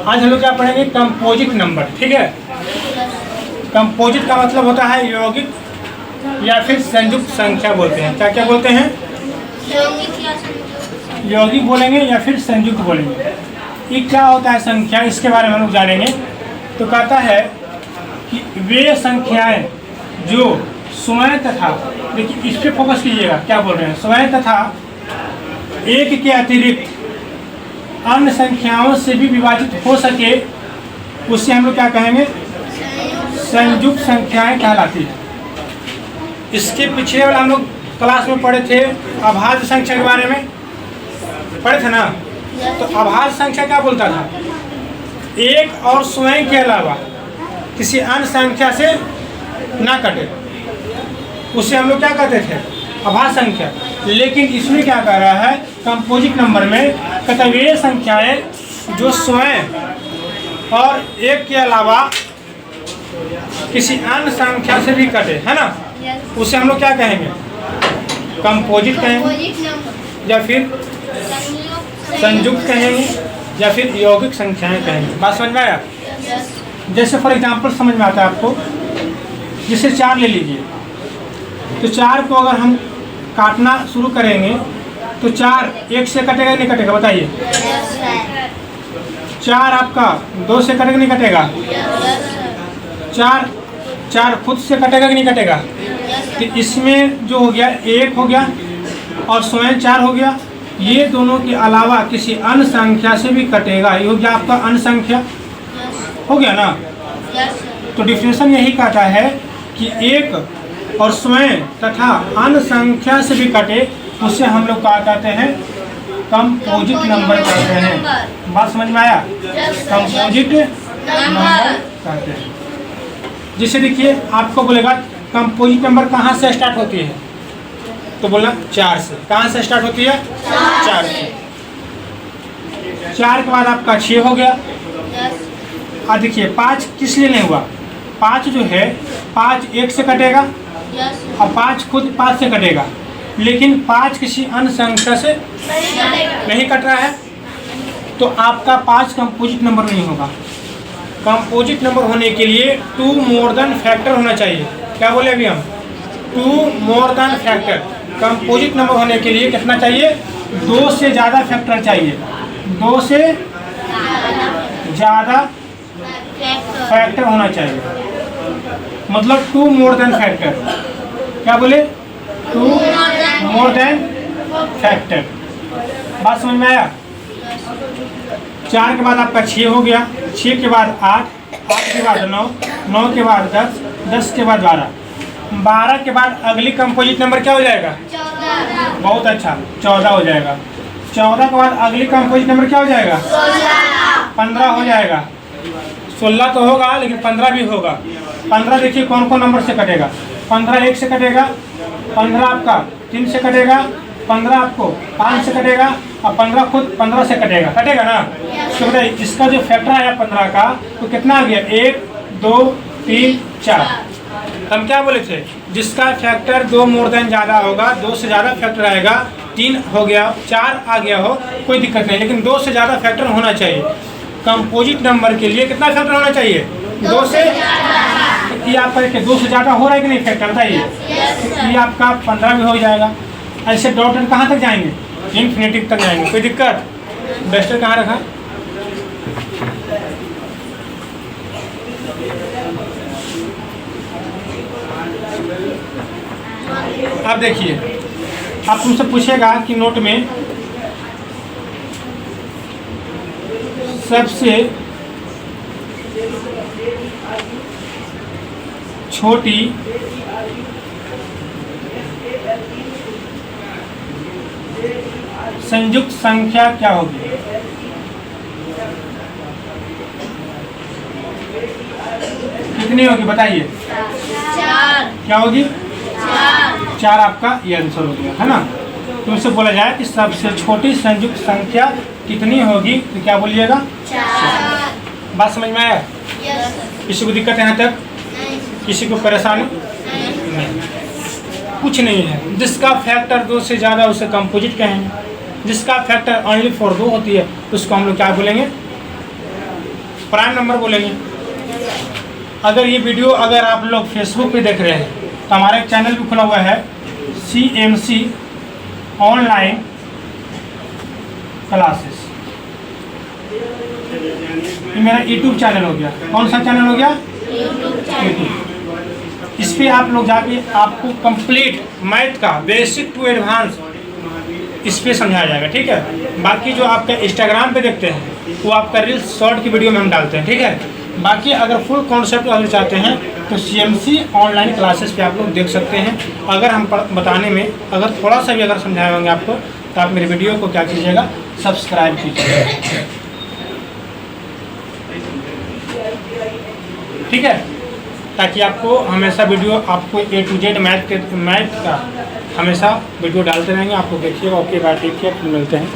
आज हम लोग क्या पढ़ेंगे, कंपोजिट नंबर। ठीक है, कंपोजिट का मतलब होता है यौगिक या फिर संयुक्त संख्या बोलते हैं। क्या क्या बोलते हैं? यौगिक बोलेंगे या फिर संयुक्त बोलेंगे। ये क्या होता है संख्या, इसके बारे में हम लोग जानेंगे। तो कहता है कि वे संख्याएं जो स्वयं तथा, देखिए इस पे फोकस कीजिएगा, क्या बोल रहे हैं, स्वयं तथा एक के अतिरिक्त अन्य संख्याओं से भी विभाजित हो सके, उससे हम लोग क्या कहेंगे, संयुक्त संख्याएं कहलाती है। इसके पिछले वाला हम लोग क्लास में पढ़े थे अभाज्य संख्या के बारे में, पढ़े थे ना। तो अभाज्य संख्या क्या बोलता था, एक और स्वयं के अलावा किसी अन्य संख्या से ना कटे, उससे हम लोग क्या कहते थे, अभाज्य संख्या। लेकिन इसमें क्या कर रहा है, कंपोजिट नंबर में कहता है वे संख्याएं जो स्वयं और एक के अलावा किसी अन्य संख्या से भी कटे, है ना, उसे हम लोग क्या कहेंगे, कंपोजिट कहेंगे या फिर संयुक्त कहेंगे या फिर यौगिक संख्याएं कहेंगे। बात समझ में आया? जैसे फॉर एग्जांपल समझ में आता है आपको, जैसे 4 ले लीजिए, तो 4 को अगर हम काटना शुरू करेंगे तो 4 1 से कटेगा नहीं कटेगा, बताइए। 4 आपका 2 से कटेगा नहीं कटेगा, 4 खुद से कटेगा कि नहीं कटेगा। तो इसमें जो हो गया 1 हो गया और स्वयं 4 हो गया, ये दोनों के अलावा किसी अन्य संख्या से भी कटेगा, ये हो गया आपका अन्य संख्या, हो गया ना। तो डिफिनेशन यही कहता है कि एक और स्वयं तथा अन्य संख्या से भी कटे, उससे हम लोग क्या कहते हैं, कंपोजिट नंबर कहते हैं। बात समझ में आया? कंपोजिट नंबर कहते हैं। जैसे देखिए आपको बोलेगा कंपोजिट नंबर कहाँ से स्टार्ट होती है, तो बोलना 4 से। कहाँ से स्टार्ट होती है? 4 से। 4 के बाद आपका 6 हो गया। अब देखिए 5 किस लिए नहीं हुआ, 5 जो है 5 1 से कटेगा और 5 खुद 5 से कटेगा, लेकिन 5 किसी अन्य संख्या से नहीं कट रहा है, तो आपका 5 कंपोजिट नंबर नहीं होगा। कंपोजिट नंबर होने के लिए 2 मोर देन फैक्टर होना चाहिए। क्या बोले अभी हम, 2 more than factor. Composite number होने के लिए कितना चाहिए, 2 से ज़्यादा फैक्टर चाहिए, 2 से ज़्यादा फैक्टर होना चाहिए, मतलब 2 मोर देन फैक्टर। क्या बोले, 2 मोर देन फैक्टर। बात समझ में आया? 4 के बाद आपका 6 हो गया, 6 के बाद 8, 8 के बाद 9, 9 के बाद 10, 10 के बाद 12, 12 के बाद अगली कंपोजिट नंबर क्या हो जाएगा, 14। बहुत अच्छा, 14 हो जाएगा। 14 के बाद अगली कंपोजिट नंबर क्या हो जाएगा, 15 हो जाएगा। 16 तो होगा लेकिन 15 भी होगा। 15 देखिए कौन कौन नंबर से कटेगा, 15 1 से कटेगा, 15 आपका 3 से कटेगा, 15 आपको 5 से कटेगा और 15 खुद 15 से कटेगा, कटेगा ना। तो बताइए इसका जो फैक्टर आया 15 का, तो कितना आ गया, 1 2 3 4। हम क्या बोले थे, जिसका फैक्टर 2 मोर देन ज़्यादा होगा, 2 से ज़्यादा फैक्टर आएगा, 3 हो गया 4 आ गया हो, कोई दिक्कत नहीं, लेकिन 2 से ज़्यादा फैक्टर होना चाहिए। कंपोजिट नंबर के लिए कितना फैक्टर होना चाहिए, 2 से। ये आपका 2 से ज़्यादा हो रहा है कि नहीं फैक्टर, बताइए। ये आपका 15 भी हो जाएगा। ऐसे डॉट एंड कहाँ तक जाएंगे, इन्फिनिटी तक जाएंगे, कोई दिक्कत। डस्टर कहाँ रखा, अब देखिए आप तुमसे पूछेगा कि नोट में सबसे छोटी संयुक्त संख्या क्या होगी, कितनी होगी बताइए, 4। क्या होगी, 4 आपका ये आंसर हो गया, है ना। तुमसे बोला जाए कि सबसे छोटी संयुक्त संख्या कितनी होगी, तो क्या बोलिएगा, 4। बात समझ में आया? किसी को दिक्कत है यहाँ तक, किसी को परेशानी नहीं, कुछ नहीं है। जिसका फैक्टर 2 से ज़्यादा उसे कंपोजिट कहेंगे। जिसका फैक्टर ओनली फॉर 2 होती है, उसको हम लोग क्या बोलेंगे? प्राइम नंबर बोलेंगे। अगर ये वीडियो अगर आप लोग फेसबुक पे देख रहे हैं तो हमारा एक चैनल भी खुला हुआ है, CMC ऑनलाइन क्लासेस। ये मेरा यूट्यूब चैनल हो गया। कौन सा चैनल हो गया? यूट्यूब। इस पे आप लोग जाके आपको कंप्लीट मैथ का बेसिक टू एडवांस इस पे समझाया जाएगा, ठीक है। बाकी जो आपका इंस्टाग्राम पे देखते हैं वो आपका रील्स शॉर्ट की वीडियो में हम डालते हैं, ठीक है। बाकी अगर फुल कॉन्सेप्ट अगर चाहते हैं तो CMC ऑनलाइन क्लासेस पे आप लोग देख सकते हैं। अगर हम बताने में अगर थोड़ा सा भी अगर समझाए होंगे आपको तो आप मेरे वीडियो को क्या कीजिएगा? सब्सक्राइब कीजिएगा, ठीक है, ताकि आपको हमेशा वीडियो आपको A to Z मैथ का हमेशा वीडियो डालते रहेंगे। आपको देखिएगा। ओके बाय, टेक केयर, फिर मिलते हैं।